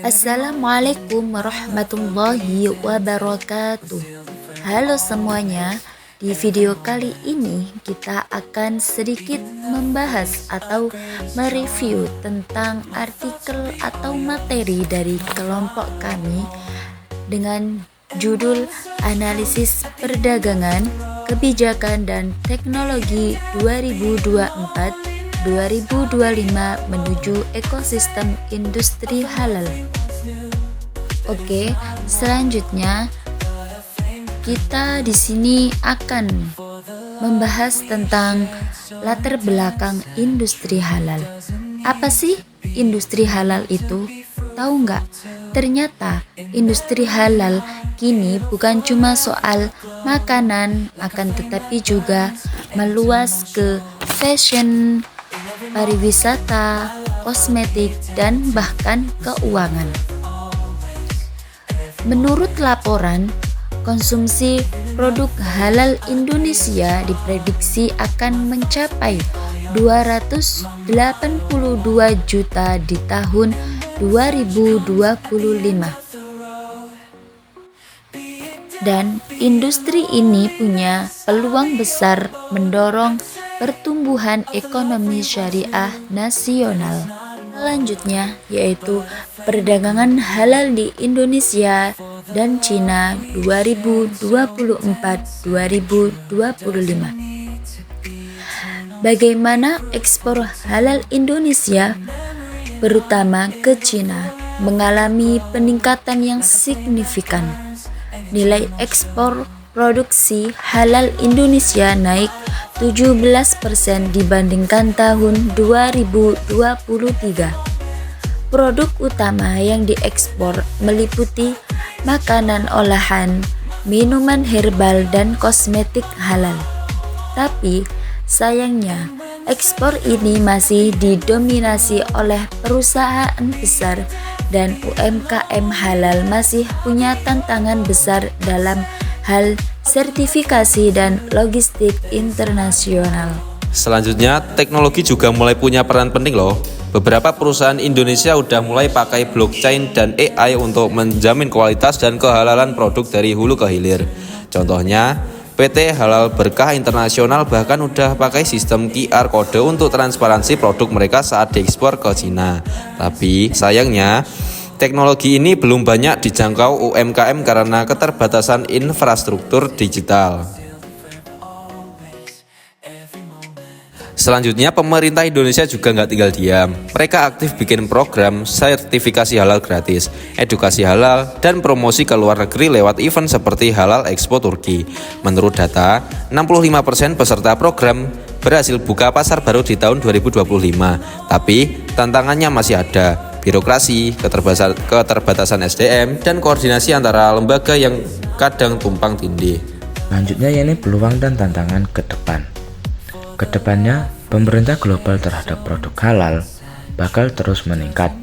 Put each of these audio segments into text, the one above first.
Assalamualaikum warahmatullahi wabarakatuh. Halo semuanya, di video kali ini kita akan sedikit membahas atau mereview tentang artikel atau materi dari kelompok kami dengan judul Analisis Perdagangan, Kebijakan dan Teknologi 2024-2025 menuju ekosistem industri halal. Oke, selanjutnya kita di sini akan membahas tentang latar belakang industri halal. Apa sih industri halal itu? Tahu nggak? Ternyata industri halal kini bukan cuma soal makanan, akan tetapi juga meluas ke fashion, pariwisata, kosmetik, dan bahkan keuangan. Menurut laporan, konsumsi produk halal Indonesia diprediksi akan mencapai 282 juta di tahun 2025. Dan industri ini punya peluang besar mendorong pertumbuhan ekonomi syariah nasional. Selanjutnya yaitu perdagangan halal di Indonesia dan Cina 2024-2025. Bagaimana ekspor halal Indonesia, terutama ke Cina, mengalami peningkatan yang signifikan. Nilai ekspor produksi halal Indonesia naik 17% dibandingkan tahun 2023. Produk utama yang diekspor meliputi makanan olahan, minuman herbal, dan kosmetik halal. Tapi sayangnya, ekspor ini masih didominasi oleh perusahaan besar dan UMKM halal masih punya tantangan besar dalam hal sertifikasi dan logistik internasional. Selanjutnya, teknologi juga mulai punya peran penting loh. Beberapa perusahaan Indonesia udah mulai pakai blockchain dan AI untuk menjamin kualitas dan kehalalan produk dari hulu ke hilir. Contohnya, PT Halal Berkah Internasional bahkan udah pakai sistem QR kode untuk transparansi produk mereka saat diekspor ke Cina. Tapi sayangnya, teknologi ini belum banyak dijangkau UMKM karena keterbatasan infrastruktur digital. Selanjutnya, pemerintah Indonesia juga nggak tinggal diam. Mereka aktif bikin program sertifikasi halal gratis, edukasi halal, dan promosi ke luar negeri lewat event seperti Halal Expo Turki. Menurut data, 65% peserta program berhasil buka pasar baru di tahun 2025. Tapi, tantangannya masih ada. Birokrasi, keterbatasan SDM, dan koordinasi antara lembaga yang kadang tumpang tindih. Selanjutnya ini peluang dan tantangan ke depan. Kedepannya, pemerintah global terhadap produk halal bakal terus meningkat.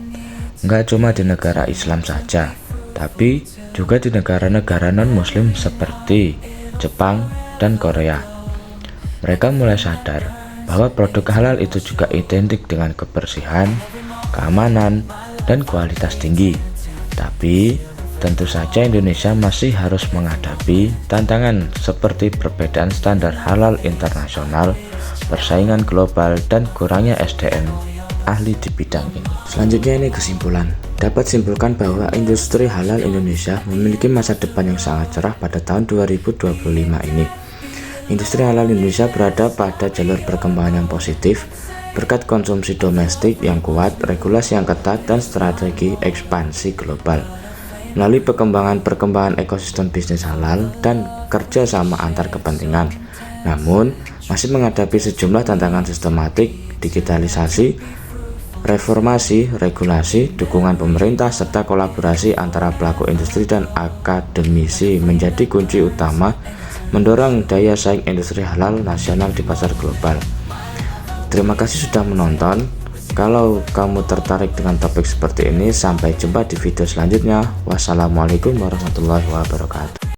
Nggak cuma di negara Islam saja, tapi juga di negara-negara non-muslim seperti Jepang dan Korea. Mereka mulai sadar bahwa produk halal itu juga identik dengan kebersihan, keamanan, dan kualitas tinggi. Tapi tentu saja Indonesia masih harus menghadapi tantangan seperti perbedaan standar halal internasional, persaingan global, dan kurangnya SDM ahli di bidang ini. Selanjutnya ini kesimpulan. Dapat simpulkan bahwa industri halal Indonesia memiliki masa depan yang sangat cerah pada tahun 2025 ini. Industri halal Indonesia berada pada jalur perkembangan yang positif berkat konsumsi domestik yang kuat, regulasi yang ketat, dan strategi ekspansi global. Melalui perkembangan ekosistem bisnis halal dan kerja sama antar kepentingan, namun masih menghadapi sejumlah tantangan sistematik, digitalisasi, reformasi, regulasi, dukungan pemerintah, serta kolaborasi antara pelaku industri dan akademisi menjadi kunci utama mendorong daya saing industri halal nasional di pasar global. Terima kasih sudah menonton. Kalau kamu tertarik dengan topik seperti ini, sampai jumpa di video selanjutnya. Wassalamualaikum warahmatullahi wabarakatuh.